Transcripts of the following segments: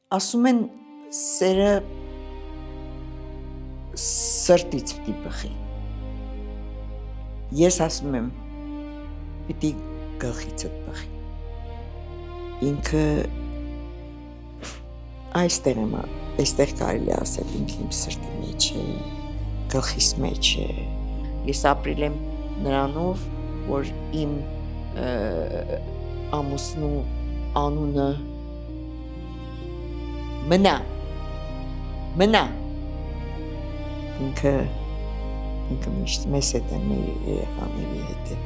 Ասում են սերը սրտից պիտի բխի։ Ես ասում եմ պիտի գլխիցդ բխի։ Ինքը այստեղ կարելի ասել ինքը իմ սրտի մեջ է, գլխիս մեջ է։ Ես ապրել եմ նրանով, որ իմ ամուսնու անունը մնա։ Ինքը միշտ մեզ հետ է, մեր երեխաների հետ է։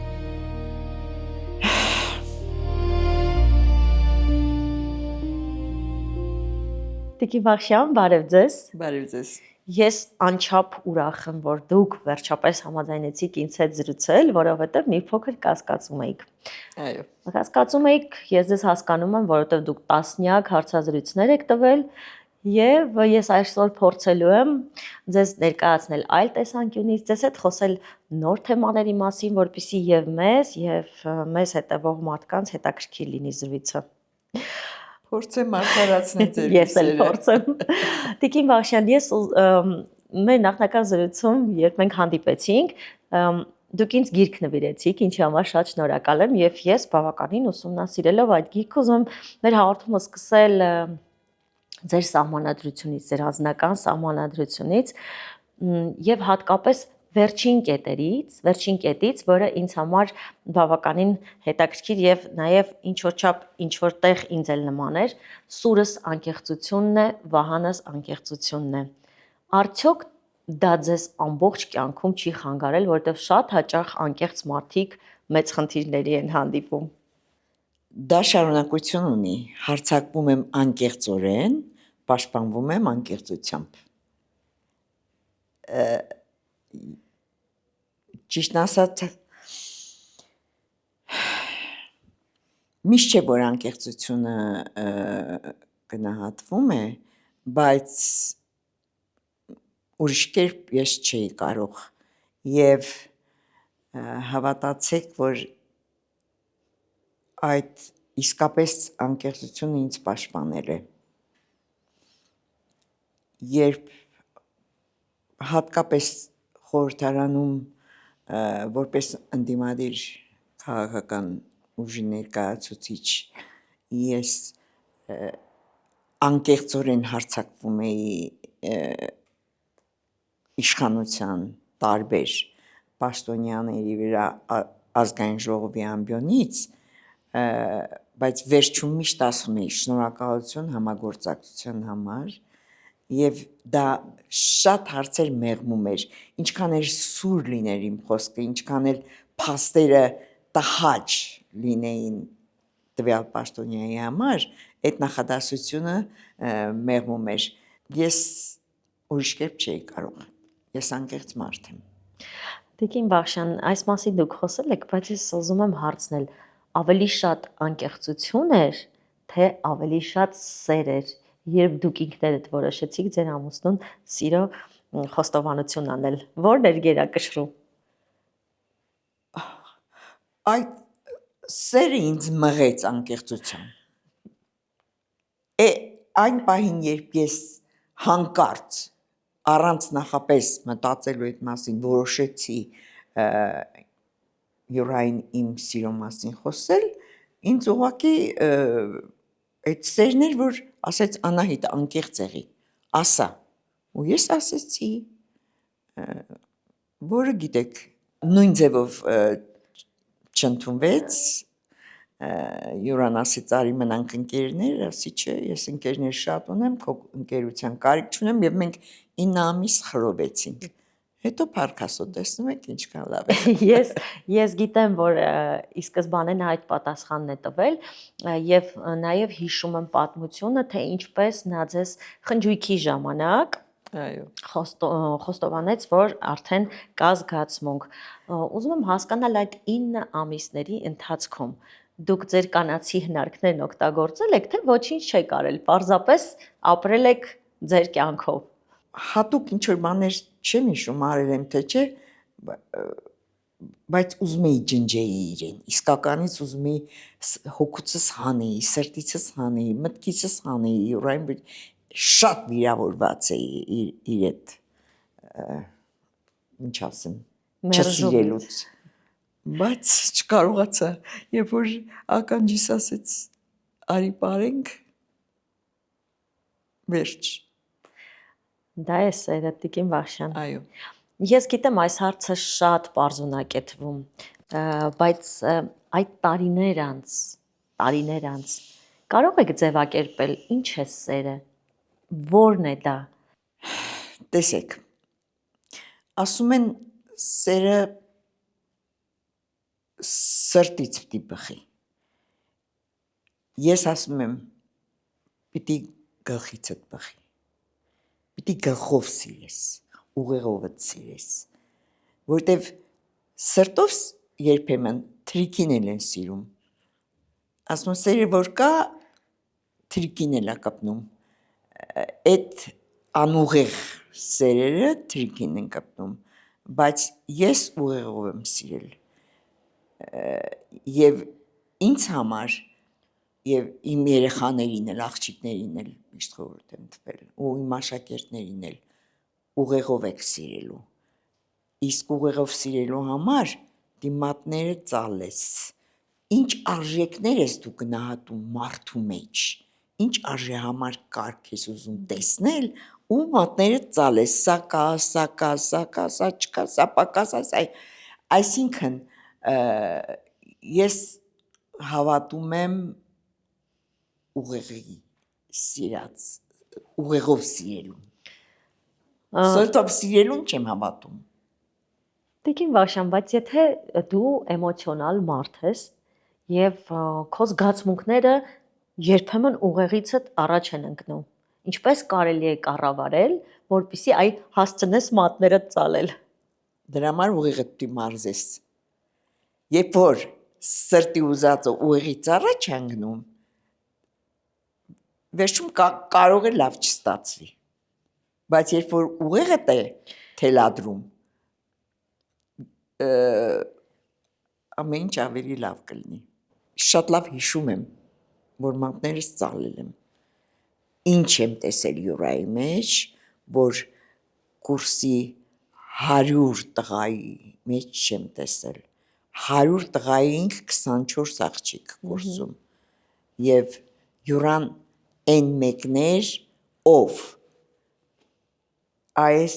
Տիկին Վախշյան, բարև ձեզ։ Բարև ձեզ։ Ես անչափ ուրախ եմ, որ դուք վերջապես համաձայնեցիք ինձ հետ զրուցել, որովհետև մի փոքր կասկածում էիք։ Այո։ Կասկածում էիք, ես ձեզ հասկանում եմ, որովհետև դուք տասնյակ հարցազրույցներ եք տվել, եւ ես այսօր փորձելու եմ ձեզ ներկայացնել այլ տեսանկյունից, ձեզ հետ խոսել նոր թեմաների մասին, որպեսզի եւ մեզ հետևող մարդկանց հետաքրքիր լինի զրույցը։ Փորձեմ արդարացնել ձեր Ես էլ փորձեմ։ Տիկին Վախշյան, մեր նախնական զրույցում, երբ մենք հանդիպեցինք, դուք ինձ գիրք նվիրեցիք, ինչի համար շատ շնորհակալ եմ, եւ ես բավականին ուսումնասիրելով այդ գիրքը ուզում եմ մեր հաղորդումը սկսել ձեր սահմանադրությունից, ձեր անձնական սահմանադրությունից եւ հատկապես վերջին կետից, որը ինձ համար բավականին հետաքրքիր եւ նաեւ ինչ որտեղ ինձ էլ նման էր, սուրս անկեղծությունն է, վահանս անկեղծությունն է։ Արդյոք դա ձեզ ամբողջ կյանքում չի խանգարել, որովհետեւ շատ հաճախ անկեղծ մարդիկ մեծ խնդիրների են հանդիպում։ Դա շարունակություն ունի, հարձակվում եմ անկեղծորեն, պաշտպանվում եմ անկեղծությամբ։ Ճիշտն ասած, միշտ չէ, որ անկեղծությունը գնահատվում է, բայց ուրիշ կերպ ես չէի կարող եւ հավատացեք, որ այդ իսկապես անկեղծությունը ինձ պաշտպանել է։ Երբ հատկապես խորհրդարանում որպես ընդդիմադիր քաղաքական ուժի ներկայացուցիչ ես անկեղծորեն հարձակվում էի իշխանության տարբեր պաշտոնյաների վրա ազգային ժողովի ամբիոնից, բայց վերջում միշտ ասում էի շնորհակալություն համագործակցության համար եւ դա շատ հարցեր մեղմում էր, ինչքան էր սուր լիներ իմ խոսքը, ինչքան էլ փաստերը տհաճ լինեին տվյալ պաշտոնյայի համար, այդ նախադասությունը մեղմում էր։ Ես ուրիշ կերպ չէի կարող։ Ես անկեղծ մարդ եմ։ Տիկին Վախշյան, այս մասին դուք խոսել եք, բայց ես ուզում եմ հարցնել, ավելի շատ անկեղծություն էր, թե ավելի շատ սեր էր, երբ դուք ինքներդ որոշեցիք ձեր ամուսնուն սիրո խոստովանություն անել, որն էր գերակշռում։ Այդ սերը ինձ մղեց անկեղծության։ Այն պահին, երբ ես հանկարծ առանց նախապես մտածելու այդ մասին որոշեցի Յուրային իմ սիրո մասին խոսել, ինձ ուղղակի այդ սերն էր, որ ասեց Անահիտ անկեղծ եղի, ասա։ Ու ես ասեցի, որը գիտեք, նույն ձևով չընդունվեց, Յուրան ասեց արի մնանք ընկերներ, ասի չէ, ես ընկերներ շատ ունեմ, քո ընկերության կարիք չունեմ եւ մենք 9 ամիս խռովեցինք։ Հետո փառքաստո տեսնում եք ինչքան լավ է։ Ես գիտեմ, որ ի սկզբանե նա այդ պատասխանն է տվել եւ նաեւ հիշում եմ պատմությունը, թե ինչպես նա ձեզ խնջույքի ժամանակ խոստովանեց, որ արդեն կա զգացմունք։ Ուզում եմ հասկանալ այդ 9 ամիսների ընթացքում դուք ձեր կանացի հնարքներն օգտագործել եք, թե ոչինչ չեք արել, պարզապես ապրել եք ձեր կյանքով։ Հատուկ ինչ որ բաներ չեմ հիշում արել եմ, թե չէ, բայց ուզում էի ջնջեի իրեն, իսկականից ուզում էի հոգուցս հանեի, սրտիցս հանեի, մտքիցս հանեի, ուրեմն շատ վիրավորված էի իր այդ ինչ ասեմ, չսիրելուց, բայց չկարողացա, երբ որ ականջիս ասեց արի պարենք, վերջ։ Դա է սերը, Տիկին Վախշյան։ Այո։ Ես գիտեմ այս հարցը շատ պարզունակ է թվում, բայց այդ տարիներ անց կարող եք ձևակերպել ինչ է սերը, որն է դա։ Տեսեք, ասում են սերը սրտից պիտի բխի, ես ասում եմ պիտի գլխիցդ բխի, պիտի գլխով սիրես, ուղեղովդ սիրես, որտև սրտով երբեմն թրիկին են սիրում, ասում սերը որ կա, թրիկին էլ է կպնում, այդ անուղեղ սերերը թրիկին են կպնում, բայց ես ուղեղով եմ սիրել, և ինձ համար, և իմ երեխաներին էլ, աղջիկներին էլ միշտ խորհուրդ եմ տվել, ու իմ աշակերտներին էլ, ուղեղով եք սիրելու, իսկ ուղեղով սիրելու համար դիմատները ծալես, ինչ արժեքներ ես դու գնահատում մարդու մեջ, ինչ արժե համար կարգ ես ուզում տեսնել, ու մատները ծալես, սա կա, սա կա, սա կա, սա չկա, սա պակաս, այսինքն ես հավատում եմ ուղեղի սիրած, ուղեղով սիրելուն, սրտով սիրելուն չեմ հավատում։ Տիկին Վախշյան, բայց եթե դու էմոցիոնալ մարդ ես և քո զգացմունքները երբեմն ուղեղիցդ առաջ են ընկնում, ինչպես կարելի է կառավարել, որպեսզի այ հասցնես մատներդ ծալել։ Դրա համար ուղեղդ պիտի մարզես։ Երբ որ սրտի ուզածը ուղեղից առաջ է ընկնում, վերջում կարող է լավ չստացվի, բայց երբ որ ուղեղդ է թելադրում, ամեն ինչ ավելի լավ կլինի։ Շատ լավ հիշում եմ, որ մատներս ծալել եմ, ինչ եմ տեսել յուրայի մեջ, որ կուրսի 100 տղայի մեջ չեմ տեսել, 100 տղայինք 24 աղջիկ կուրսում, և յուրան են մեկներ, ով այս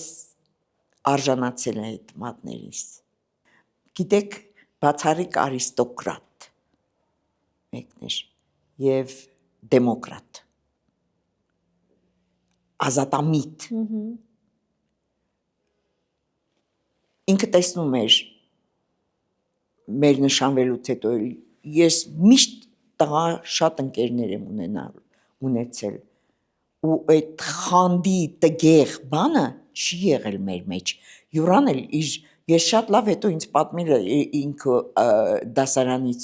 արժանացել է այդ մատներիս, գիտեք, բացառիկ արիստոկրատ մեկներ և դեմոկրատ, ազատամիտ, ինքը տեսնում էր մեր նշանվելուց հետո, ես միշտ տղա շատ ընկերներ եմ ունեցել, ու այդ խանդի տգեղ բանը չի եղել մեր մեջ, յուրան էլ ես շատ լավ հետո ինձ պատմել է ինքը դասարանից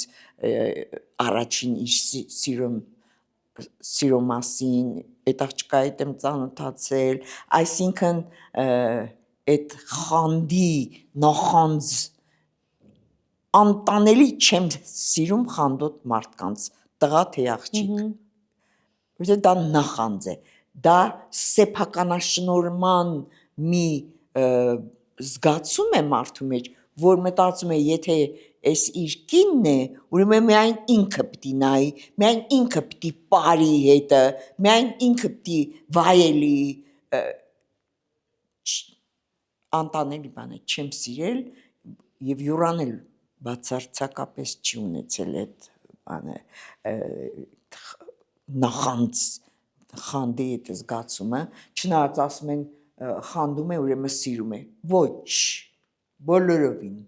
առաջին իր սիրո մասին, այդ աղջկա հետ եմ ծանոթացել, այսինքն այդ խանդի, նախանձ, անտանելի չեմ սիրում խանդոտ մարդկանց, տղա թե աղջիկ, որտեղ դա նախանձ է, դա սեփականաշնորհման մի զգացում է մարդու մեջ, որ մտածում է, եթե այս իր կինն է, ուրեմն միայն ինքը պիտի նայի, միայն ինքը պիտի պարի հետը, միայն ինքը պիտի վայելի, անտանելի բան է, չեմ սիրել և յուրան էլ բացարձակապես չի ունեցել այդ բանը, նախանձ, խանդի այդ զգացումը, չնայած ասում են խանդում է, ուրեմն սիրում է, ոչ, բոլորովին,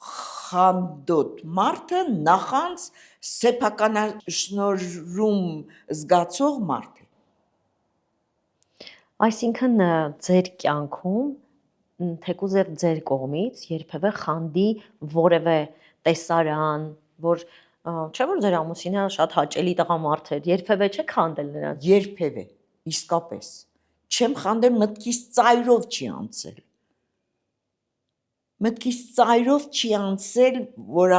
խանդոտ մարդը նախանձ սեփականաշնորհում զգացող մարդ է։ Այսինքն ձեր կյանքում, թեկուզ և ձեր կողմից երբևէ խանդի որևէ տեսարան, որ չէ՞ որ ձեր ամուսինը շատ հաճելի տղամարդ էր, երբևէ չեք խանդել նրան։ Երբևէ, իսկապես, չեմ խանդել, մտքիս ծայրով չի անցել։ մտքից ծայրով չի անցել, որ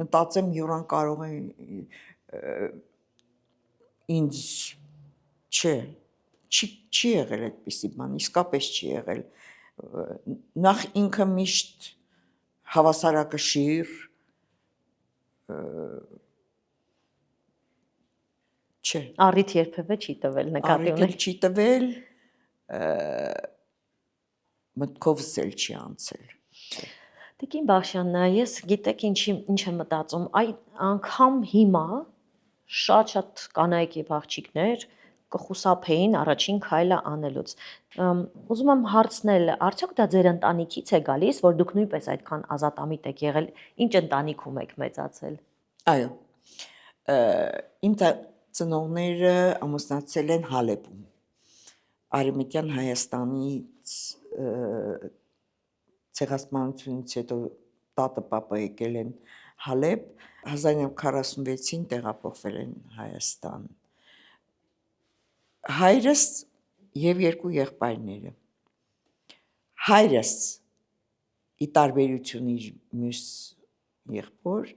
մտածեմ յուրան կարող է ինձ չի եղել այդպիսի բան, իսկապես չի եղել, նախ ինքը միշտ հավասարակշիռ, չէ, Առիթ երբևէ չի տվել նկատի ունել։ Առիթ չի տվել, մտքովս էլ չի անցել։ Տիկին Բախշյան, ես գիտեք ինչ եմ մտածում, այդ անգամ հիմա շատ կանայք եւ աղջիկներ կխուսափեին առաջին քայլը անելուց։ Ուզում եմ հարցնել, արդյոք դա ձեր ընտանիքից է գալիս, որ դուք նույնպես այդքան ազատամիտ եք եղել, ինչ ընտանիքում եք մեծացել։ Այո։ Իմ ծնողները ամուսնացել են Հալեբում։ Արևմտյան Հայաստանից ցեղասպանությունից հետո տատը պապը եկել են Հալեբ, 1946-ին տեղափոխվել են Հայաստան։ Հայրս եւ երկու եղբայրները։ Հայրս ի տարբերություն իր մյուս եղբոր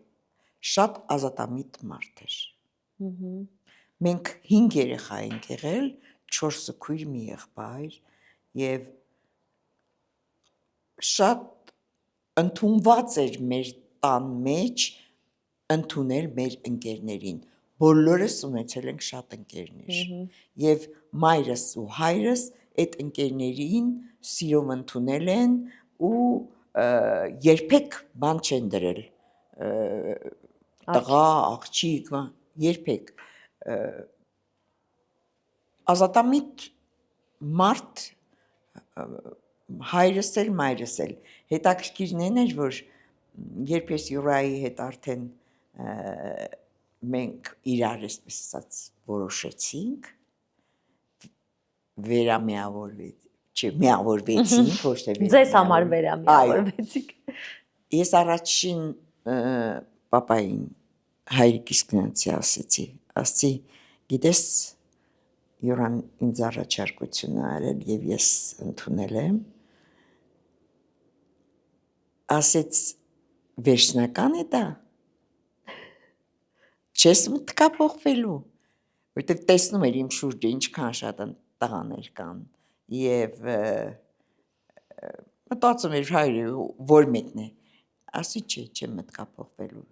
շատ ազատամիտ մարդ էր։ Մենք 5 երեխա ենք եղել, 4 քույր մի եղբայր եւ շատ ընդունված էր մեր տան մեջ ընդունել մեր ընկերներին։ Բոլորս ունեցել ենք շատ ընկերներ եւ մայրս ու հայրս այդ ընկերներին սիրով ընդունել են ու երբեք բան չեն դրել տղա, աղջիկ, երբեք ազատամիտ մարդ հայրս էլ մայրս էլ հետաքրքիրն էր որ երբ ես Յուրայի հետ արդեն մենք իրար այսպես ասած որոշեցինք միավորվեցինք ոչ թե ձեզ համար վերամիավորվեցիք ես առաջին պապային հայրիկիս գնացի ասացի գիտես Յուրան ինձ առաջարկություն արել եւ ես ընդունել եմ ասեց վերջնական է դա չես մտքափոխվելու որտեղ տեսնում էր իմ շուրջը ինչքան շատ տղաներ կան եւ մտածում էր հայրը որ մեկն է ասի չէ չեմ մտքափոխվելու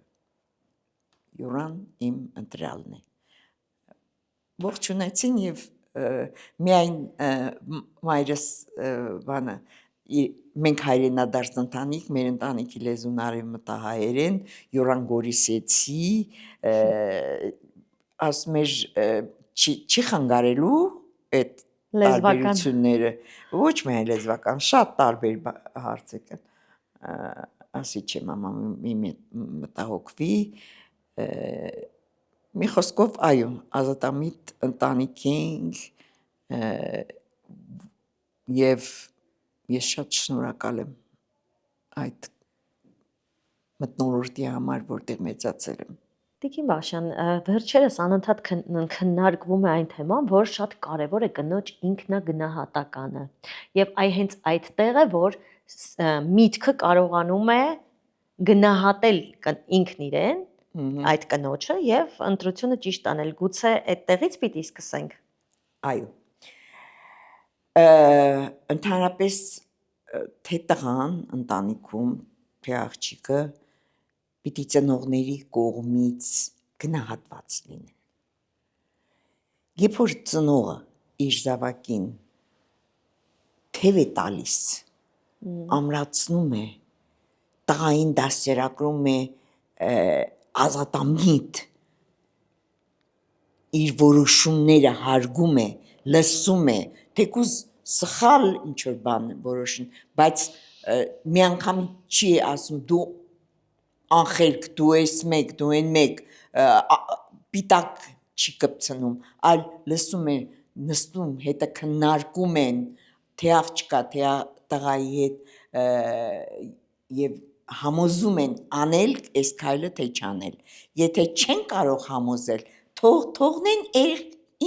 Յուրան իմ ընտրյալն է ողջունեցին եւ միայն մայրս բանը մենք հայրենադարձ ընտանիք մեր ընտանիքի լեզուն արևմտահայերեն Յուրան Գորիսեցի ասում էր չի խանգարելու այդ տարբերությունները ոչ միայն լեզվական շատ տարբեր հարցեր կան ասի չէ մամա մի մտահոգվի մի խոսքով այո ազատամիտ ընտանիք ենք եւ ես շատ շնորհակալ եմ այդ մթնոլորտի համար որտեղ մեծացել եմ Տիկին Բախշյան, վերջերս անընդհատ քննարկվում է այն թեման, որ շատ կարևոր է կնոջ ինքնագնահատականը։ Եվ հենց այդտեղ է, որ միտքը կարողանում է գնահատել ինքն իրեն, այդ կնոջը եւ ընտրությունը ճիշտ անել։ Գուցե այդտեղից պիտի սկսենք։ Այո։ Ընդհանրապես թե տղան ընտանիքում, թե աղջիկը պիտի ծնողների կողմից գնահատված լինեն։ Երբ որ ծնողը իր զավակին թև է տալիս, ամրացնում է, տղային դաստիարակում է ազատամիտ, իր որոշումները հարգում է, լսում է, թեկուզ սխալ ինչ-որ բան որոշին, բայց մի անգամ չի ասում դու անխելք, դու ես մեկ, դու են մեկ, պիտակ չի կպցնում, այլ լսում է, նստում, հետը քննարկում են, թե աղջկա, թե տղայի հետ և համոզում են անել այս քայլը, թե չանել, եթե չեն կարող համոզել, թողնեն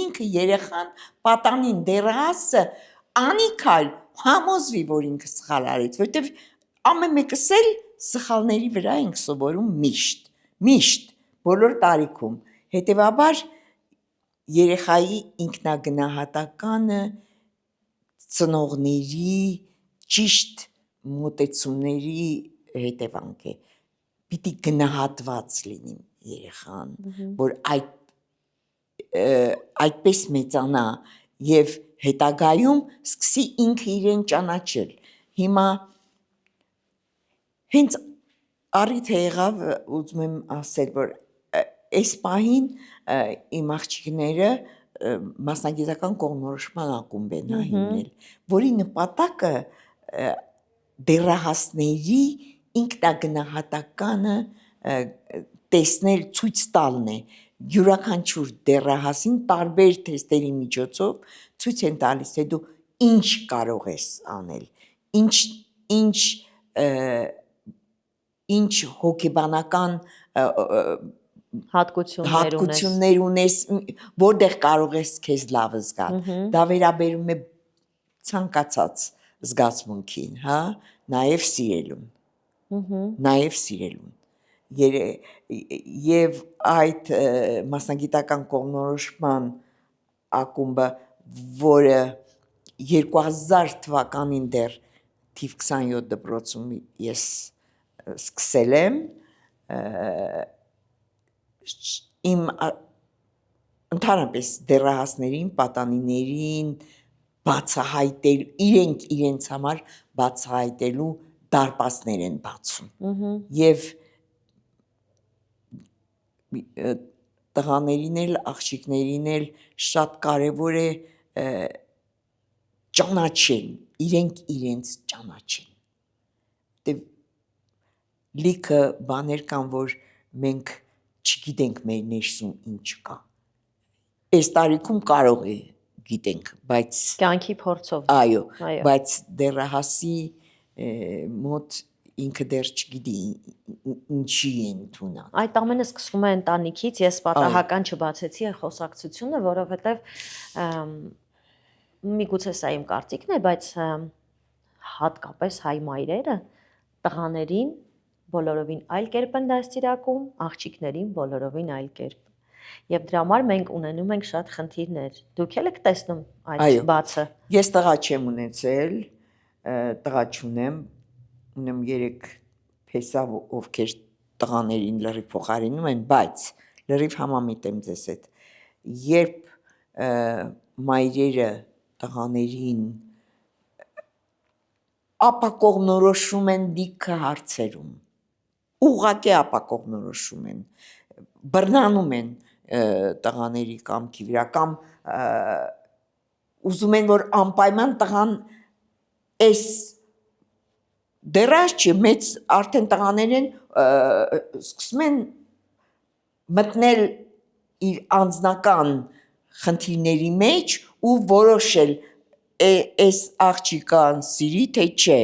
ինքը երեխան պատանին դեռահասը անի քայլ, համոզվի, որ ինքը սխալ արեց, որտեվ ամեն մեկս էլ սխալների վրա ենք սովորում միշտ, բոլոր տարիքում։ Հետևաբար երեխայի ինքնագնահատականը ծնողների ճիշտ մոտեցումների հետևանք է։ Պիտի գնահատված լինի երեխան, որ այդպես մեծանա եւ հետագայում սկսի ինքը իրեն ճանաչել։ Հիմա հենց առիթ եղավ, ուզում եմ ասել, որ այս պահին իմ աղջիկները մասնագիտական կողմնորոշման ակումբ են հիմնել, որի նպատակը դեռահասների ինքնագնահատականը տեսնել, ցույց տալն է։ Յուրաքանչյուր դեռահասին տարբեր թեստերի միջոցով ցույց են տալիս, թե դու ինչ կարող ես անել, ինչ հոգեբանական հատկություններ ունես, որտեղ կարող ես քեզ լավ զգալ։ Դա վերաբերում է ցանկացած զգացմունքին, հա, նաև սիրելուն։ Եվ այդ մասնագիտական կողմնորոշման ակումբը, որը 2000 թվականին դեռ թիվ 27 դպրոցում ես սկսել եմ, իմ ընդհանրապես դեռահասներին, պատանիներին բացահայտել, իրենց համար բացահայտելու դարպասներ են բացում։ Եվ տղաներին էլ, աղջիկներին էլ շատ կարևոր է ճանաչել, իրենց ճանաչել։ Դե լիքը բաներ կան, որ մենք չգիտենք մեր ներսում ինչ կա։ Այս տարիքում կարող է գիտենք, բայց կյանքի փորձով։ Այո, բայց դեռահասի մոտ ինքը դեռ չգիտի ինչի է ընդունակ։ Այդ ամենը սկսվում է ընտանիքից, ես պատահական չբացեցի այդ խոսակցությունը, որովհետև միգուցե սա իմ կարծիքն է, բայց հատկապես հայ մայրերը տղաներին բոլորովին այլ կերպ են դաստիարակում, աղջիկներին բոլորովին այլ կերպ։ Եվ դրա համար մենք ունենում ենք շատ խնդիրներ։ Դուք եք տեսնում այդ բացը։ Ես տղա չեմ ունեցել, տղա չունեմ, ունեմ 3 փեսա, ովքեր տղաներին լրիվ փոխարինում են, բայց լրիվ համամիտ եմ ձեզ հետ։ Երբ մայրերը տղաներին ապակողմնորոշում են լիքը հարցերում, ուղղակի ապակողմնորոշում են, բռնանում են տղաների կամքի վրա, կամ ուզում են, որ անպայման տղան այս դեռահաս չի, մեծ արդեն տղաներ են, սկսում են մտնել իր անձնական խնդիրների մեջ ու որոշել այս աղջիկան սիրի թե չէ,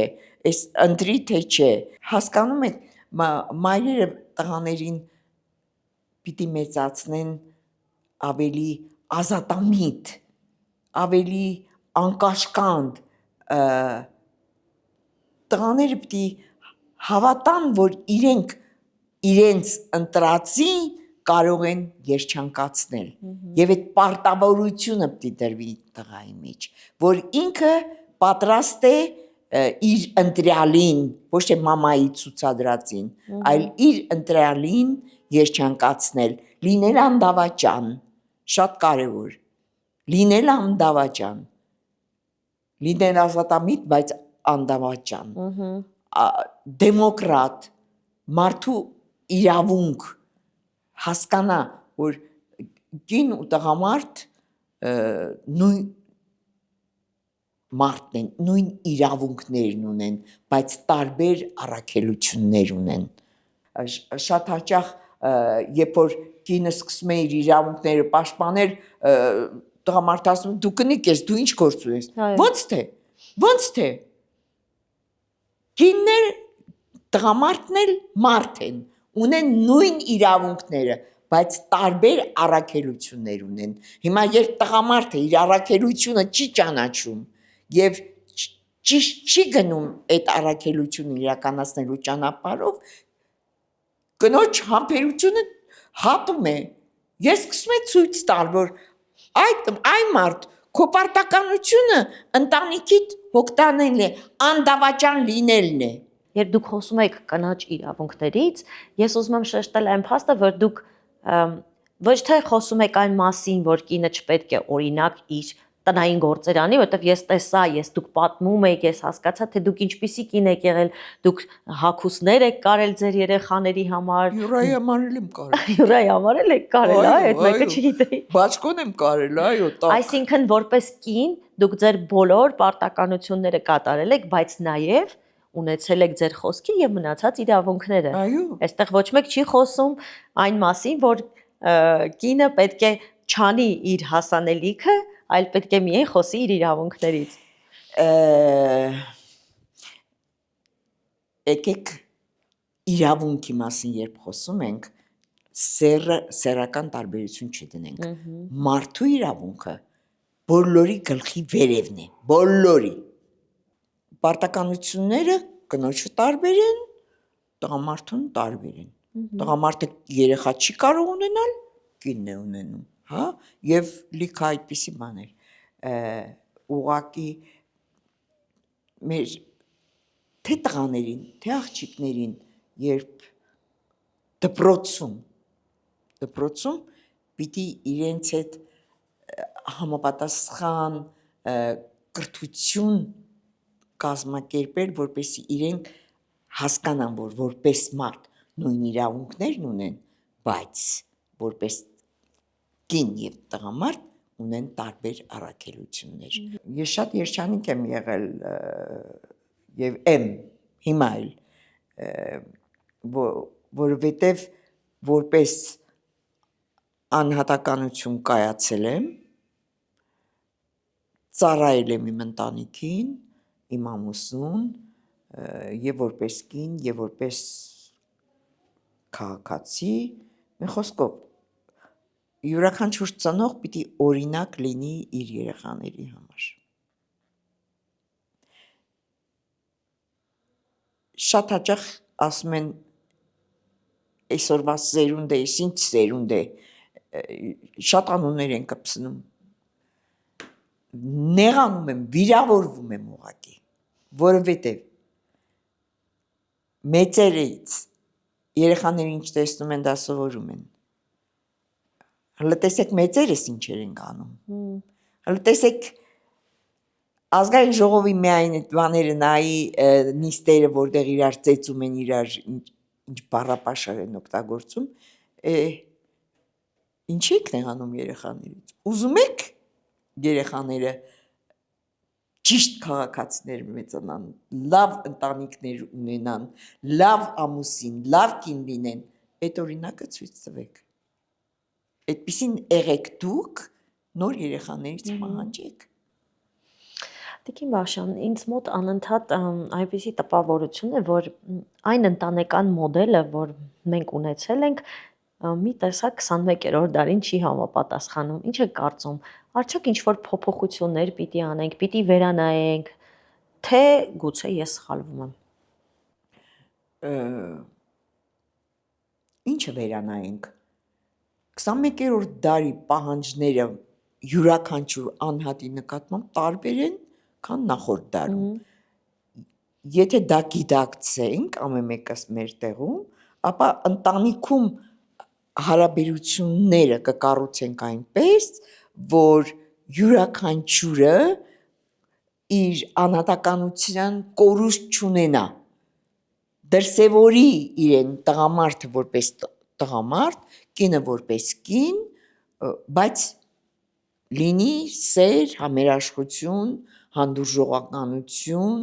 այս ընտրի թե չէ։ Հասկանում եք, մայրերը տղաներին պիտի մեծացնեն ավելի ազատամիտ, ավելի անկաշկանդ, տղաները պիտի հավատան, որ իրենց ընտրածի կարող են երջանկացնել, եւ այդ պարտավորությունը պիտի դրվի տղայի մեջ, որ ինքը պատրաստ է իր ընտրյալին, ոչ թե մամայի ցուցադրածին, այլ իր ընտրյալին երջանկացնել, լինել անդավաճան, շատ կարևոր, լինել անդավաճան, լինել ազատամիտ, բայց անդավաճան, դեմոկրատ, մարդու իրավունք, հասկանա, որ կին ու տղամարդ նույն մարդն են, նույն իրավունքներն ունեն, բայց տարբեր առաքելություններ ունեն։ Շատ հաճախ, երբ որ կինը սկսում է իր իրավունքները պաշտպանել, տղամարդը ասում է՝ դու կնիկ ես, դու ինչ գործ ունես։ Ոնց թե։ Կինն էլ, տղամարդն էլ մարդ են, ունեն նույն իրավունքները, բայց տարբեր առաքելություններ ունեն։ Հիմա երբ տղամարդը իր առաքելությունը չի ճանաչում եւ ճիշտ չի գնում այդ առաքելությունը իրականացնելու ճանապարհով, կնոջ համբերությունը հատում է։ Ես սկսում եմ ցույց տալ, որ այն մարդ քո պարտականությունը ընտանիքիդ հոգտանելն է, անդավաճան լինելն է։ Երբ դուք խոսում եք կնոջ իրավունքներից, ես ուզում եմ շեշտել այն փաստը, որ դուք ոչ թե խոսում եք այն մասին, որ կինը չպետք է օրինակ իր տնային գործեր անի, որովհետև ես տեսա, դուք պատմում եք, ես հասկացա, թե դուք ինչպիսի կին եք եղել, դուք հագուստներ եք կարել ձեր երեխաների համար։ Յուրայի համար եմ կարել։ Յուրայի համար եք կարել, այդ մեկը չգիտեի։ Բաճկոն եմ կարել, այո, տակ։ Այսինքն որպես կին դուք ձեր բոլոր պարտականությունները կատարել եք, բայց նաև ունեցել եք ձեր խոսքի եւ մնացած իրավունքները։ Այո։ Այստեղ ոչ մեկ չի խոսում այն մասին, որ կինը պետք է չանի իր հասանելիքը, այլ պետք է միայն խոսի իր իրավունքներից։ Եկեք իրավունքի մասին երբ խոսում ենք, սեռական տարբերություն չդնենք։ Մարդու իրավունքը բոլորի գլխի վերևն է, բոլորի։ Պարտականությունները կնոջը տարբեր են, տղամարդուն տարբեր են։ Տղամարդը երեխա չի կարող ունենալ, կինն է ունենում, հա, եւ լիքը այդպիսի բաներ։ Ուղղակի մեր թե տղաներին, թե աղջիկներին, երբ դպրոցում պիտի իրենց հետ համապատասխան կրթություն կազմակերպել, որպեսզի իրենք հասկանան, որ որպես մարդ նույն իրավունքներն ունեն, բայց որպես կին եւ տղամարդ ունեն տարբեր առաքելություններ։ Ես շատ երջանիկ եմ եղել եւ եմ հիմա էլ, որովհետեւ որպես անհատականություն կայացել եմ, ծառայել եմ իմ ընտանիքին, իմ ամուսնուն, եւ որպես կին, եւ որպես քաղաքացի, մի խոսքով յուրաքանչյուր ծնող պիտի օրինակ լինի իր երեխաների համար։ Շատ հաճախ ասում են այսօրվա սերունդը, ինչ սերունդ է, շատ անուններ են կպցնում։ Նեղանում եմ, վիրավորվում եմ ուղղակի, որովհետև մեծերից երեխաները ինչ տեսնում են, դա սովորում են։ Հələ տեսեք մեծերս ինչեր են անում։ Հələ տեսեք ազգային ժողովի միայն այդ բաները նայի նիստերը, որտեղ իրար ծեծում են, իրար ինչ բառապաշար են օգտագործում, ինչի եք նեղանում երեխաներից։ Ուզում եք երեխաները ճիշտ քաղաքացիներ մեծանան, լավ ընտանիքներ ունենան, լավ ամուսին, լավ կին լինեն, այդ օրինակը ցույց տվեք։ Այդպիսին եղեք դուք, նոր երեխաներից պահանջեք։ Տիկին Վահշան, ինձ մոտ անընդհատ այնպիսի տպավորություն է, որ այն ընտանեկան մոդելը, որ մենք ունեցել ենք, մի տեսակ 21-րդ դարին չի համապատասխանում։ Ինչ եք կարծում, արդյոք ինչ-որ փոփոխություններ պիտի անենք, պիտի վերանայենք, թե գուցե ես սխալվում եմ։ Ինչը վերանայենք։ 21-րդ դարի պահանջները յուրաքանչյուր անհատի նկատմամբ տարբեր են, քան նախորդ դարում։ Եթե դա գիտակցենք, ամեն մեկս մեր տեղում, ապա ընտանիքում հարաբերությունները կկառուցենք այնպես, որ յուրաքանչյուրը իր անհատականության կորուստ չունենա, դրսևորի իրեն տղամարդը որպես տղամարդ, կինը որպես կին, բայց լինի սեր, համերաշխություն, հանդուրժողականություն,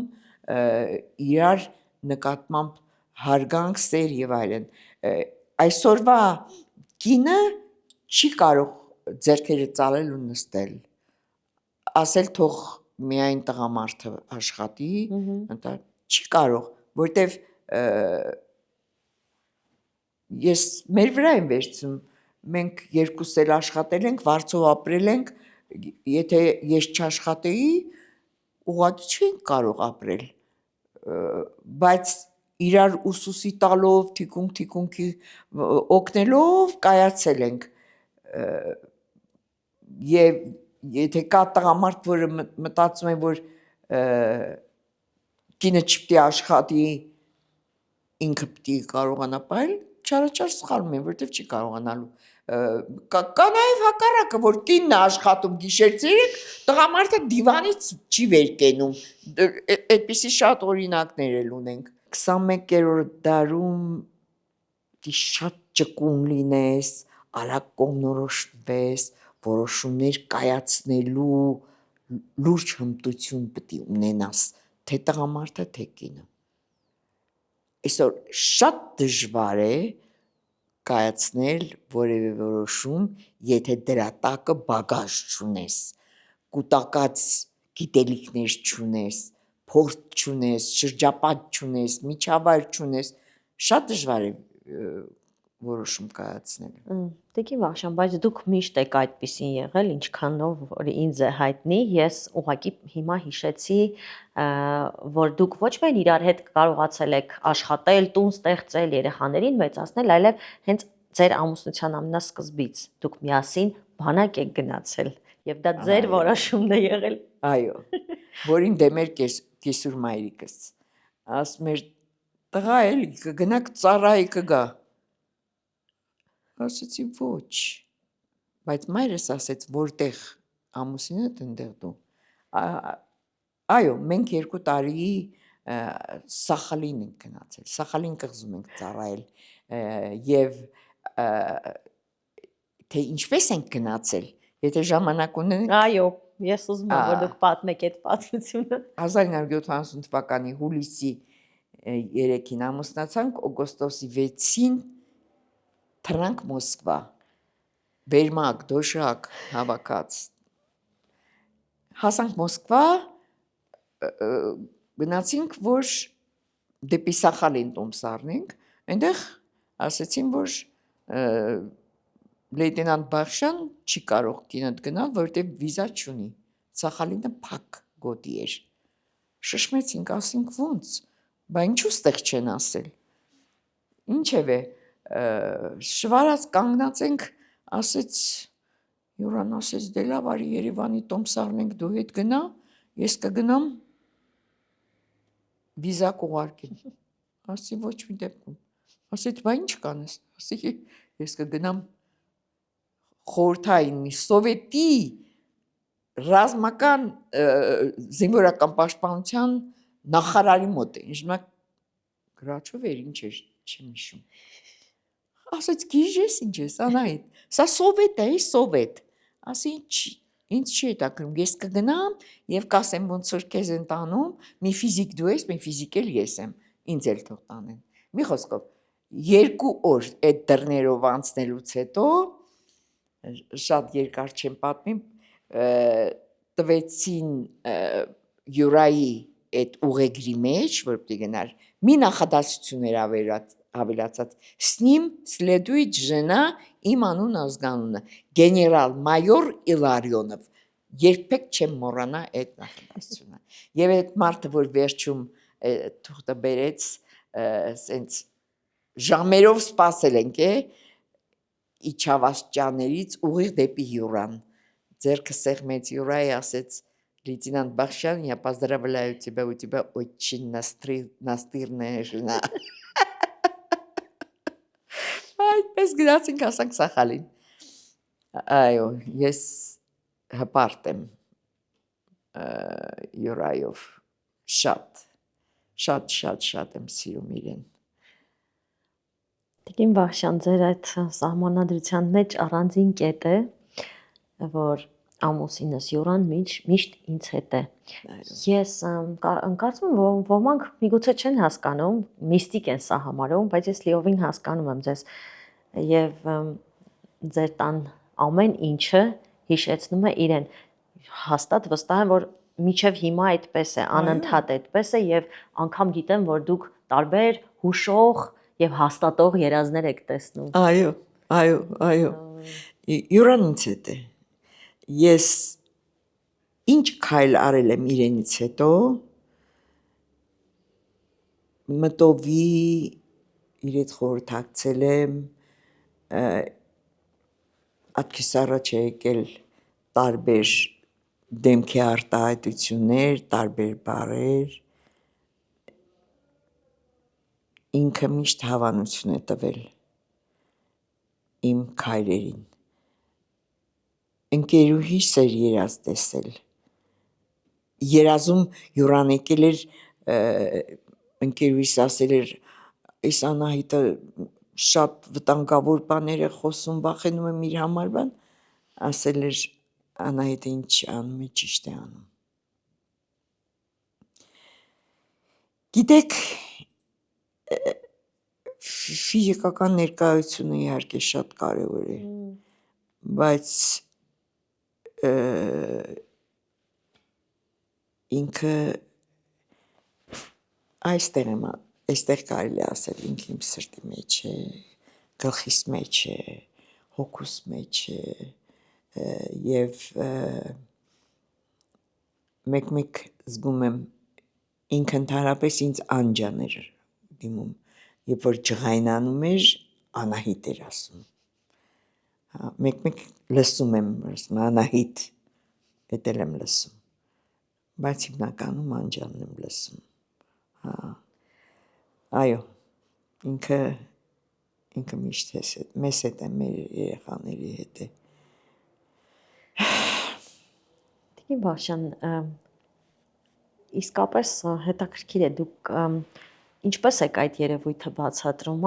իրար նկատմամբ հարգանք, սեր եւ այլն։ Այսօրվա կինը չի կարող ձեռքերը ծալել ու նստել, ասել թող միայն տղամարդը աշխատի, չի կարող, որտեվ ես մեր վրա եմ վերցնում, մենք երկուս էլ աշխատել ենք, վարձով ապրել ենք, եթե ես չաշխատեի, ուղղակի չենք կարող ապրել, բայց իրար ուսուսի տալով, թիկունքի օգնելով կայացել ենք, եւ եթե կա տղամարդ, որը մտածում է, որ կինը չպետք է աշխատի, ինքը պետք է կարողանա ապրել, չարաչար սխալվում են, որտեվ չի կարողանալու։ Կա նաև հակառակը, որ կինն է աշխատում գիշեր-ցերեկ, տղամարդը դիվանից չի վեր կենում։ Այդպիսի շատ օրինակներ էլ ունենք։ 21-րդ դարում շատ ճկուն լինես, արագ կողմնորոշվես, որոշումներ կայացնելու լուրջ հմտություն պետք է ունենաս, թե տղամարդը, թե կինը։ Այսօր շատ դժվար է կայացնել որևէ որոշում, եթե դրա տակը բագաժ չունես, կուտակած գիտելիքներ չունես, փորձ չունես, շրջապատ չունես, միջավայր չունես, շատ դժվար է որոշում կայացնել։ Տիկին Վախշան, բայց դուք միշտ եք այդպեսին եղել, ինչքանով որ ինձ է հայտնի, ես ուղղակի հիմա հիշեցի, որ դուք ոչ միայն իրար հետ կարողացել եք աշխատել, տուն ստեղծել, երեխաներին մեծացնել, այլև հենց ձեր ամուսնության ամենասկզբից դուք միասին բանակ եք գնացել, եւ դա ձեր որոշումն է եղել։ Այո, որին դեմ էր կեսուր մայրիկս։ Ասում էր, տղա էլի կգնաք ծառայի կգա։ Ասեցի ոչ, բայց մայրս ասեց, որտեղ ամուսինդ ընդեղ դու։ Այո, մենք 2 տարի Սախալին ենք գնացել, Սախալին կղզում ենք ծառայել, եւ թե ինչպես ենք գնացել, եթե ժամանակ ունենք։ Այո, ես ուզում եմ, որ դուք պատմեք այդ պատմությունը։ 1970 թվականի հուլիսի 3-ին ամուսնացանք, օգոստոսի 6-ին թռանք Մոսկվա, Վերմակ, դոշակ հավաքած։ Հասանք Մոսկվա, գնացինք, որ դեպի Սախալին տոմս առնենք, այնտեղ ասեցին, որ լեյտենանտ Բախշյան չի կարող կինդ գնալ, որտեղ վիզա չունի, Սախալինը փակ գոտի էր։ Շշմեցինք, ասինք ոնց, բա ինչու ստեղ չեն ասել։ Ինչևէ, շվարած կանգնած ենք, ասեց, Յուրան ասեց, դե լավ արի Երևանի տոմս առնենք, դու հետ գնա, ես կգնամ վիզա կուղարկեմ։ Ասի ոչ մի դեպքում։ Ասեց, բա ինչ կանես։ Ասի, ես կգնամ խորհրդային սովետի ռազմական զինվորական պաշտպանության նախարարի մոտ է։ Ինչմա գրաչով էր, ինչ էր, չեմ հիշում։ Ասեց, գիժես ինչ ես, Անահիտ, սա սովետ է, սովետ։ Ասի, ինձ չի հետաքրքրում, ես կգնամ եւ կասեմ ոնց որ քեզ են տանում, մի ֆիզիկ դու ես, մի ֆիզիկ էլ ես եմ, ինձ էլ թող տանեն։ Մի խոսքով 2 օր այդ դռներով անցնելուց հետո շատ երկար չեմ պատմի, տվեցին Յուրայի այդ ուղեգրի մեջ, որ պիտի գնար, մի նախադասություն էր ավելացած, с ним следует жена իմ անուն ազգանունը, գեներալ-մայոր Իլարիոնով, երբեք չեմ մոռանա այդ նախադասությունը։ Եվ այդ մարդը, որ վերջում թուղթը բերեց, սենց ժամերով սպասել ենք, իջավասճաներից ուղիղ դեպի Յուրան, ձերքը սեղմեց Յուրայի, ասեց, Лейтенант Бахшян, я поздравляю тебя, у тебя очень настырная жена։ Այդպես գնացինք հասանք Սախալին։ Այո, ես հպարտ եմ Յուրայով, շատ եմ սիրում իրեն։ Տիկին Վախշյան, ձեր այդ սահմանադրության մեջ առանձին կետ է, որ ամուսինս Յուրան միշտ ինձ հետ է։ Ես կարծում եմ, ոմանք միգուցե չեն հասկանում, միստիկ են սա համարում, բայց ես լիովին հասկանում եմ ձեզ եւ ձեր տան ամեն ինչը հիշեցնում է իրեն։ Հաստատ վստահ եմ, որ մինչև հիմա այդպես է, անընդհատ այդպես է եւ անգամ գիտեմ, որ դուք տարբեր հուշող եւ հաստատող երազներ եք տեսնում։ Այո։ Յուրան ինձ հետ է։ Ես ինչ քայլ արել եմ իրենից հետո մտովի իր հետ խորհրդակցել եմ ատքիս առաջ է եկել տարբեր դեմքի արտահայտություններ, տարբեր բառեր ինքը միշտ հավանություն է տվել իմ քայլերին ընկերուհիս էր երազ տեսել երազում յուրան եկել էր ընկերուհիս ասել էր այս Անահիտը շատ վտանգավոր բաներ է խոսում վախենում եմ իր համար բան ասել էր Անահիտը ինչ անում է ճիշտ է անում գիտեք ֆիզիկական ներկայությունը իհարկե շատ կարևոր է բայց ինքը այստեղ կարելի է ասել ինքը իմ սրտի մեջ է գլխիս մեջ է հոգուս մեջ է եւ մեկ զգում եմ ինքը ընդհանրապես ինձ անջան էր դիմում երբ որ ջղայնանում էր Անահիտ էր ասում մեկ լսում եմ Անահիտ էդ եմ լսում բայց հիմնականում անջանն եմ լսում այո ինքը միշտ մեզ հետ է մեր երեխաների հետ է Տիկին Բաղշյան իսկապես հետաքրքիր է դուք ինչպես եք այդ երևույթը բացատրում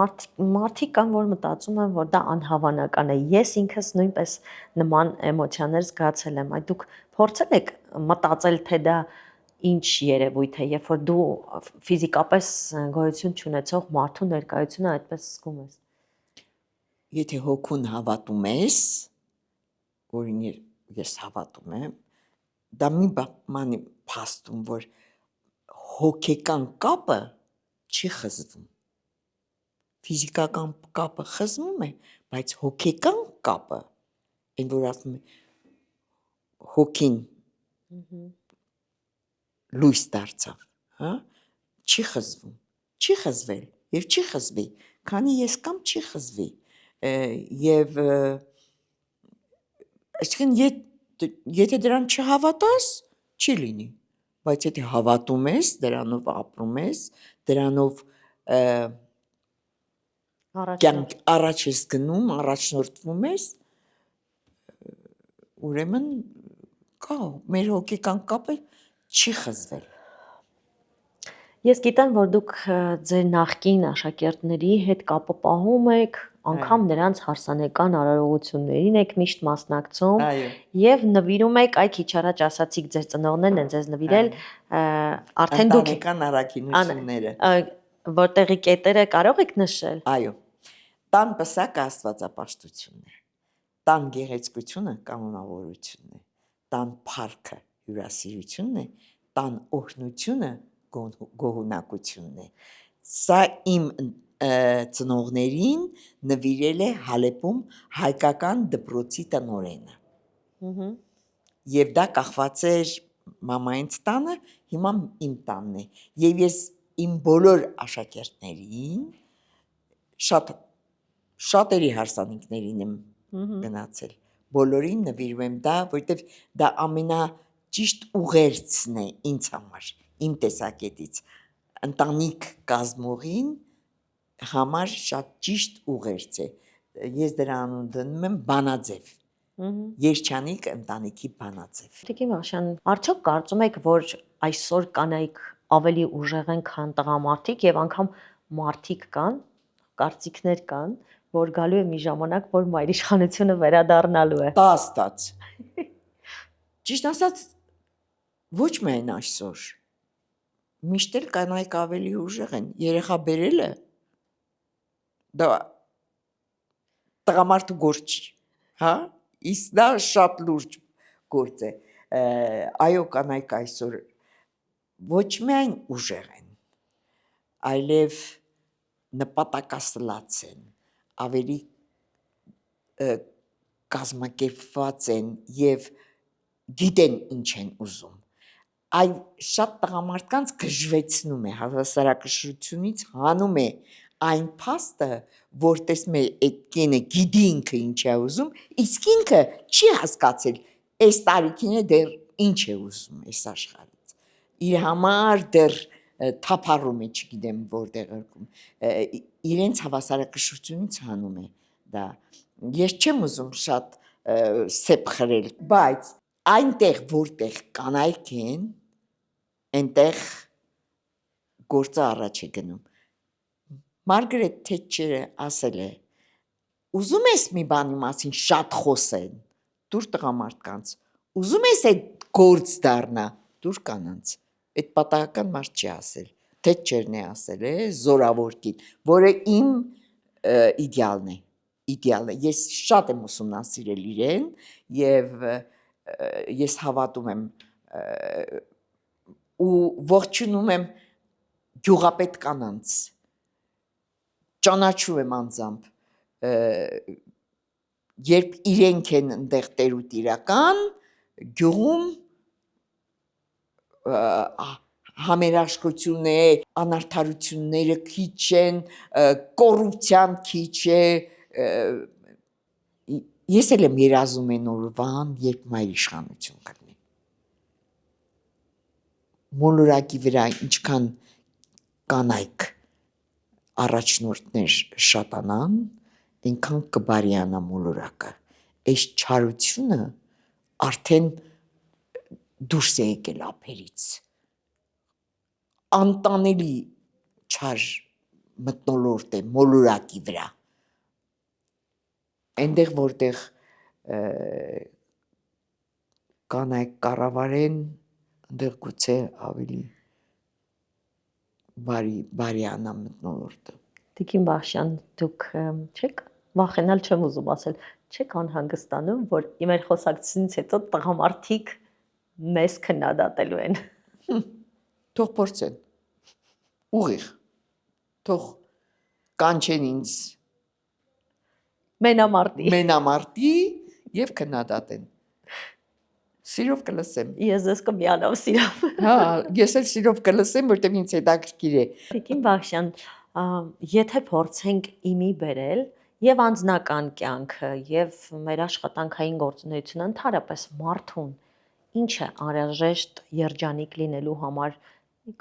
մարդիկ կան որ մտածում են որ դա անհավանական է ես ինքս նույնպես նման էմոցիաներ զգացել եմ այդ դուք փորձել եք մտածել թե դա ինչ երևույթ է երբ որ դու ֆիզիկապես գոյություն չունեցող մարդու ներկայությունը այդպես զգում ես եթե հոգուն հավատում ես որին ես հավատում եմ դա մի բան փաստում որ հոգեկան կապը չի խզվում ֆիզիկական կապը խզվում է բայց հոգեկան կապը այն որ ասում է հոգին լույս դարձավ հա չի խզվում չի խզվել եւ չի խզվի քանի ես կամ չի խզվի եւ այսինքն եթե դրան չհավատաս չի լինի բայց եթե հավատում ես դրանով ապրում ես դրանով առաջ ես գնում առաջնորդվում ես ուրեմն կա մեր հոգեկան կապը չի խզվել Ես գիտեմ որ դուք ձեր նախկին աշակերտների հետ կապը պահում եք անգամ նրանց հարսանեկան արարողություններին եք միշտ մասնակցում եւ նվիրում եք այ քիչ առաջ ասացիք ձեր ծնողներն են ձեզ նվիրել արդեն դուք ընտանեկան առաքինությունները որտեղի կետերը կարող եք նշել այո տան պսակը աստվածապաշտությունն է տան գեղեցկությունը կանոնավորությունն է տան փառքը հյուրասիրությունն է տան օրհնությունը գոհունակությունն է սա իմ ծնողներին նվիրել է Հալեպում հայկական դպրոցի տնօրենը եւ դա կախված էր մամայից տանը հիմա իմ տանն է եւ ես իմ բոլոր աշակերտներին շատերի հարսանիքներին եմ գնացել բոլորին նվիրում եմ դա որտեվ դա ամենաճիշտ ուղերձն է ինձ համար իմ տեսակետից ընտանիք կազմողին համար շատ ճիշտ ուղերձ է ես դրա անուն դնում եմ բանաձև Երջանիկ ընտանիքի բանաձև Տիկին Բաղշյան արդյոք կարծում եք որ այսօր կանայք ավելի ուժեղ են քան տղամարդիկ եւ անգամ մարդիկ կան կարծիքներ կան որ գալու է մի ժամանակ որ մայրիշխանությունը վերադառնալու է դա աստած ճիշտ ասած ոչ միայն այսօր միշտ էլ կանայք ավելի ուժեղ են երեխա բերելը դա տղամարդու գործ չի հա իսկ դա շատ լուրջ գործ է այո կանայք այսօր ոչ միայն ուժեղ են այլև նպատակասլաց են ավելի կազմակերպված են եւ գիտեն ինչ են ուզում։ Այ շատ տղամարդկանց գժվեցնում է, հավասարակշռությունից հանում է այն փաստը, որ տեսնում է այդ կինը գիտի ինքը ինչ է ուզում, իսկ ինքը չի հասկացել այս տարիքին է դեռ ինչ է ուզում այս աշխարհից։ Իր համար դեռ թափառում է, չգիտեմ որտեղ իրենց հավասարակշռությունից հանում է դա։ Ես չեմ ուզում շատ սեփ խրել, բայց այնտեղ որտեղ կանայք են, այնտեղ գործը առաջ է գնում։ Մարգարետ Թետչերը ասել է. ուզում ես մի բանի մասին շատ խոսեն, դուր տղամարդկանց, ուզում ես այդ գործ դառնա, դուր կանանց։ Այդ պատահական մարդ չի ասել, Թետչերն է ասել, զորավոր կին, որը իմ իդեալն է, իդեալը։ Ես շատ եմ ուսումնասիրել իրեն եւ ես հավատում եմ ու ողջունում եմ գյուղապետ կանանց, ճանաչում եմ անձամբ, երբ իրենք են այնտեղ տերուտիրական, գյուղում համերաշխություններ, անարդարությունները քիչ են, կոռուպցիան քիչ է, ես էլ եմ երազում այն օրվան, երբ մայր իշխանություն կլինի։ Մոլորակի վրա ինչքան կանայք առաջնորդներ շատանան, այնքան կբարյանա մոլորակը։ Այս չարությունը արդեն դուրս է եկել ափերից։ Անտանելի չար մթնոլորտ է մոլորակի վրա։ Այնտեղ որտեղ կանայք կառավարեն, այնտեղ գուցե ավելի բարյանա մթնոլորտը։ Տիկին Բախշյան, դուք չեք վախենալ, չեմ ուզում ասել, չեք անհանգստանում, որ մեր խոսակցությունից հետո տղամարդիկ մեզ քննադատելու են։ Թող փորձեն։ Ուղիղ։ Թող կանչեն ինձ մենամարտի եւ քննադատեն։ Սիրով կլսեմ։ Ես ձեզ կմիանամ սիրով։ Հա, ես էլ սիրով կլսեմ, որտեղ ինձ հետաքրքիր է։ Տիկին Բախշյան, եթե փորձենք իմի բերել եւ անձնական կյանքը եւ մեր աշխատանքային գործունեությունը ընդհանրապես մարդուն ինչ է անհրաժեշտ երջանիկ լինելու համար,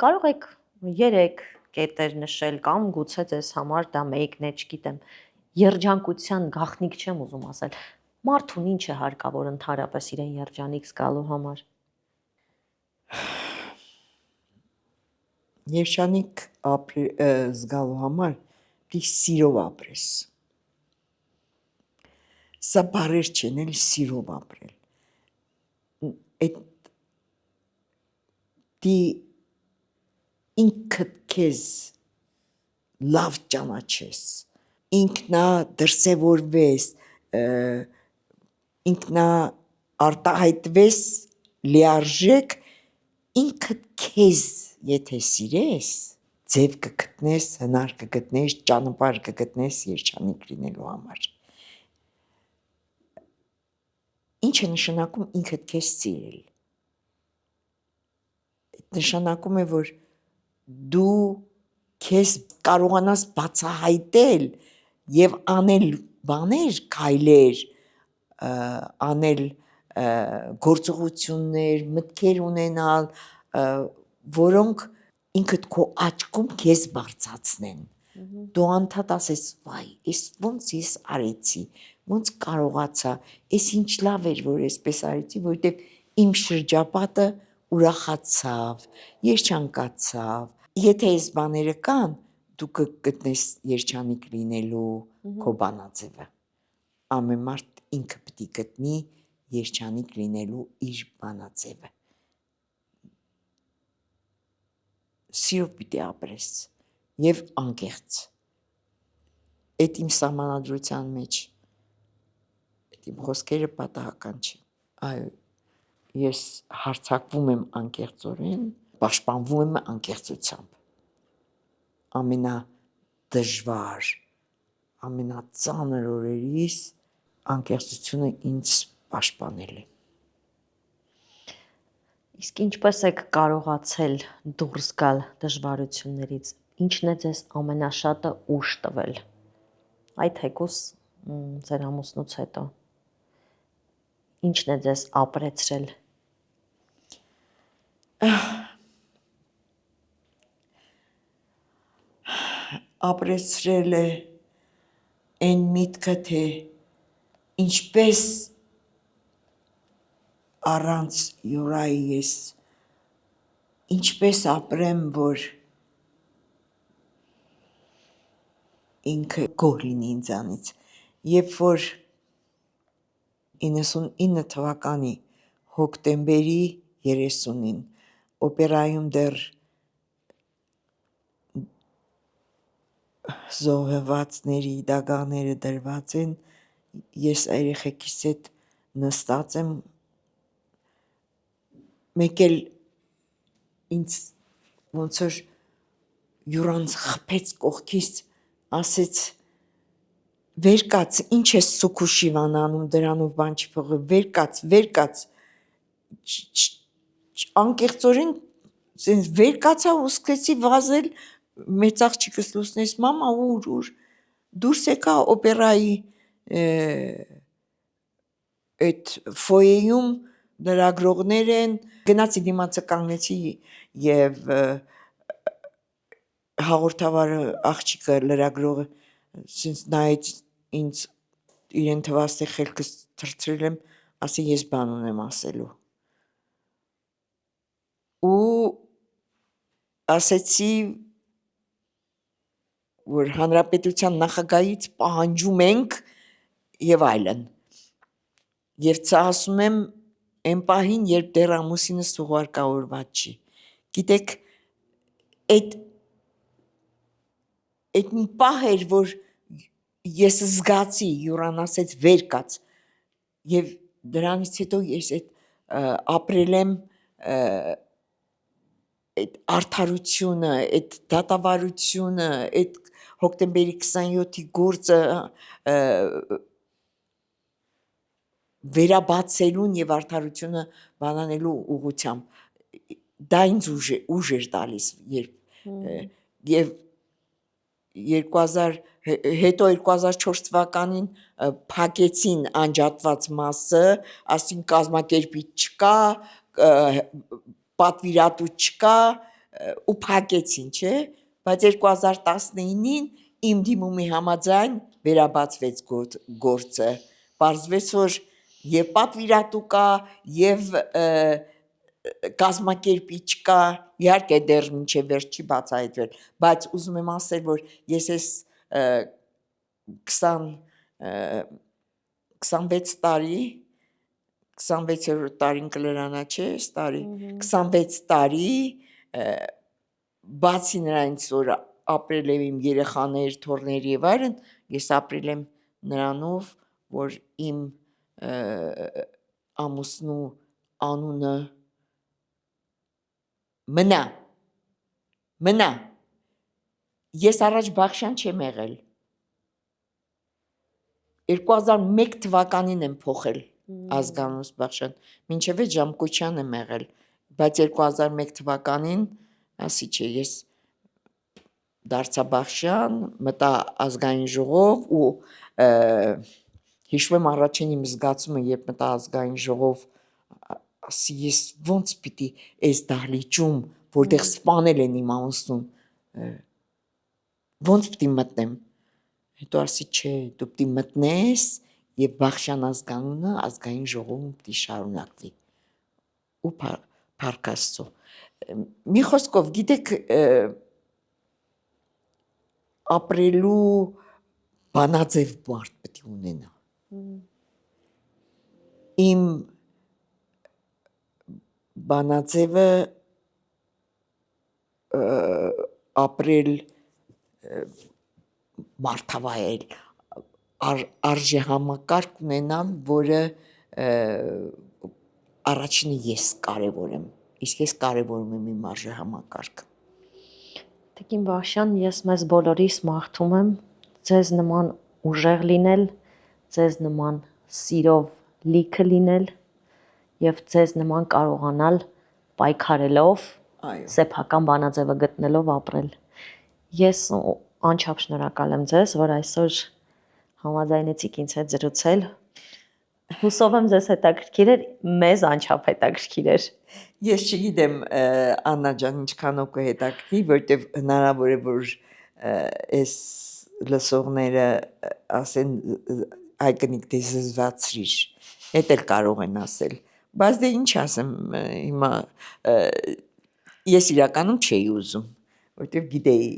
կարող եք 3 կետեր նշել կամ գուցե ձեզ համար դա մեկն է, չգիտեմ, երջանկության գաղտնիք չեմ ուզում ասել, մարդուն ինչ է հարկավոր ընդհանրապես իրեն երջանիկ զգալու համար։ Երջանիկ զգալու համար պիտի սիրով ապրես։ Սա բարեր չեն, էլ սիրով ապրել։ Այդ ինքդ քեզ լավ ճանաչես, ինքնա դրսևորվես, ինքնա արտահայտվես լիարժեք, ինքդ քեզ եթե սիրես, ձև կգտնես, հնար կգտնես, ճանապարհ կգտնես երջանիկ լինելու համար։ Ինչ է նշանակում ինքդ քեզ սիրել։ Նշանակում է, որ դու քեզ կարողանաս բացահայտել եւ անել բաներ, քայլեր, անել գործողություններ, մտքեր ունենալ, որոնք ինքդ քո աչքում քեզ բարձրացնեն։ Դու անդադ ասես, վայ, այս ոնց ես արեցի, ոնց կարողացա, այս ինչ լավ էր, որ այսպես արեցի, որովհետեւ իմ շրջապատը ուրախացավ, երջանկացավ։ Եթե այս բաները կան, դու կգտնես երջանիկ լինելու քո բանաձևը։ Ամեն մարդ ինքը պիտի գտնի երջանիկ լինելու իր բանաձևը։ Սիրով պիտի ապրես եւ անկեղծ։ Այդ իմ սահմանադրության մեջ այդ իմ խոսքերը պատահական չեն։ Այո, ես հարձակվում եմ անկեղծորեն, պաշտպանվում եմ անկեղծությամբ։ Ամենադժվար, ամենածանր օրերիս անկեղծությունը ինձ պաշտպանել է։ Իսկ ինչպես եք կարողացել դուրս գալ դժվարություններից։ Ինչն է ձեզ ամենաշատը ուժ տվել։ Այդ թեկուս ձեր ամուսնուց հետո։ Ինչն է ձեզ ապրեցրել։ Ապրեցրել է այն միտքը, թե ինչպես առանց Յուրայի ես ինչպես ապրեմ, որ ինքը գոհ լինի ինձանից, երբ որ 99 թվականի հոկտեմբերի 30-ին օպերայում դեռ զոհվածների դագաղները դրված են, ես երեխեքիս հետ նստած եմ, մեկ էլ ինձ ոնց որ Յուրան խփեց կողքից, ասեց վեր կաց, ինչ ես Սուքուշիվան անում, դրանով բան չի փոխի, վեր կաց, անկեղծորեն վեր կացա ու սկսեցի վազել, մեծ աղջիկս լուսնես, մամա ուր, դուրս եկա օպերայի այդ ֆոյեում լրագրողներ են, գնացի դիմացը կանգնեցի և հաղորդավարը աղջիկը լրագրողը նայեց ինձ իրեն թվաց թե խելքս թռցրել եմ, ասի ես բան ունեմ ասելու ու ասեցի որ հանրապետության նախագահից պահանջում ենք և այլն և սա ասում եմ այն պահին, երբ դեռ ամուսինս ուղարկավորված չի, գիտեք այդ մի պահ էր, որ ես զգացի, Յուրան ասեց վեր կաց և դրանից հետո ես ապրել եմ այդ արդարությունը, այդ դատավարությունը, այդ հոկտեմբերի 27-ի գործը վերաբացելուն և արդարությունը բանանելու ուղղությամբ, դա ինձ ուժ էր տալիս, և հետո 2004 թվականին փակեցին անջատված մասը, ասին կազմակերպիչ չկա, պատվիրատու չկա ու փակեցին, չէ, բայց 2019-ին իմ դիմումի համաձայն վերաբացվեց գործը, պարզվեց, որ և պատվիրատու կա, և կազմակերպիչ կա, իհարկե դեռ մինչև վերջ չի բացահայտվել, բայց ուզում եմ ասել, որ ես ես 26 տարի, 26-րդ տարին կլրանա, չէ, 26 տարի, բացի նրանից, որ ապրել եմ իմ երեխաներ, թոռներ և այլն, ես ապրել եմ նրանով, որ իմ ամուսնու անունը մնա, ես առաջ Բախշյան չեմ եղել, 2001 թվականին եմ փոխել ազգանունս Բախշյան, մինչև այդ Ժամկոչյան եմ եղել, բայց 2001 թվականին, ասի չէ, ես դարձա Բախշյան, մտա ազգային ժողով ու հիշվեմ առաջին իմ զգացումը, երբ մտա ազգային ժողով, ասի ես ոնց պիտի այս դահլիճում, որտեղ սպանել են իմ ամուսնուն, ոնց պիտի մտնեմ, հետո ասի չէ, դու պիտի մտնես և Բախշյան ազգանունը ազգային ժողովում պիտի շարունակվի ու փառք Աստծո, մի խոսքով, գիտեք, ապրելու բանաձև մարդ պիտի ունենա, իմ բանաձևը ապրել մարդավայել, արժեհամակարգ ունենալ, որը առաջինը ես կարևորեմ, իսկ ես կարևորում եմ իմ արժեհամակարգը։ Տիկին Բախշյան, ես մեզ բոլորիս մաղթում եմ ձեզ նման ուժեղ լինել, ձեզ նման սիրով լիքը լինել և ձեզ նման կարողանալ պայքարելով, Այո։ սեփական բանաձևը գտնելով ապրել։ Ես անչափ շնորհակալ եմ ձեզ, որ այսօր համաձայնեցիք ինձ հետ զրուցել։ Հուսով եմ ձեզ հետաքրքիր էր, մեզ անչափ հետաքրքիր էր։ Ես չգիտեմ Աննա ջան ինչքանով կհետաքրքրի, որտեվ հնարավոր է որ այս լսողները ասեն Այգնիկ դե զզվացրիր, հետ էլ կարող են ասել, բայց դե ինչ ասեմ հիմա ես իրականում չէի ուզում, որտեվ գիտեի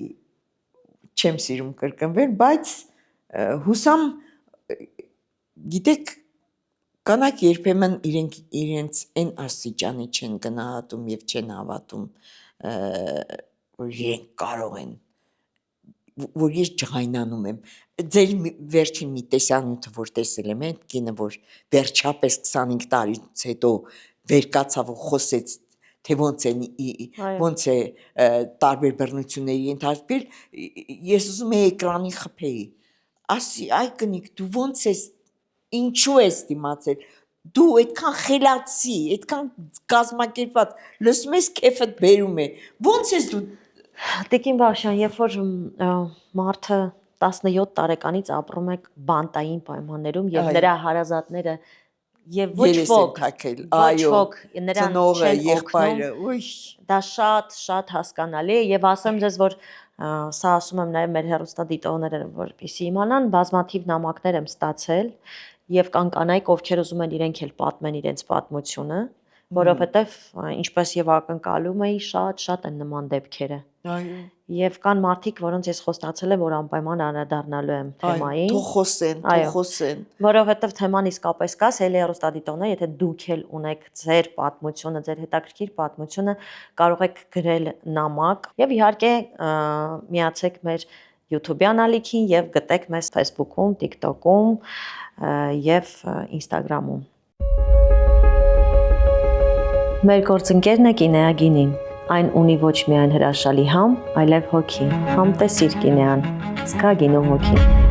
չեմ սիրում կրկնվել, բայց հուսամ գիտեք կանայք երբեմն իրենց այն աստիճանի չեն գնահատում եւ չեն հավատում, որ իրենք կարող են, որ ես ջղայնանում եմ։ Ձեր վերջին մի տեսանյութը, որ տեսել եմ, այդ կինը, որ վերջապես 25 տարուց հետո վերկացավ ու խոսեց, թե ոնց է տարբեր բռնությունների ենթարկվել, ես ուզում եի էկրանին խփեի։ Ասի, Այգնիկ, դու ոնց ես, ինչու ես դիմացել, դու այդքան խելացի, այդքան կազմակերպված, լսում ես քեֆդ բերում է, ոնց ես դու։ Տիկին Բաղշյան, երբ որ մարդը 17 տարեկանից ապրում է բանտային պայմաններում եւ նրա հարազատները եւ ոչ ոք նրան չեն օգնում, դա շատ հասկանալի է եւ ասեմ ձեզ, որ սա ասում եմ նաեւ մեր հեռուստադիտողները, որպեսզի իմանան, բազմաթիվ նամակներ եմ ստացել եւ կան կանայք, ովքեր ուզում են իրենք էլ պատմեն իրենց պատմությունը, որովհետեւ ինչպես եւ ակնկալում էի, շատ են նման դեպքերը։ Այո։ Եվ կան մարդիկ, որոնց ես խոստացել եմ, որ անպայման անդրադառնալու եմ թեմային։ Թող խոսեն։ Որովհետև թեման իսկապես կա, ելի հեռուստադիտողներ, եթե դուք էլ ունեք ձեր պատմությունը, ձեր հետաքրքիր պատմությունը, կարող եք գրել նամակ եւ իհարկե միացեք մեր YouTube-յան ալիքին եւ գտեք մեզ Facebook-ում, TikTok-ում եւ Instagram-ում։ Մեր գործընկերն է Կինեագինին։ Այն ունի ոչ միայն հրաշալի համ, այլև հոգի։ Համտեսիր Կինեան։ Զգա գինու հոգի։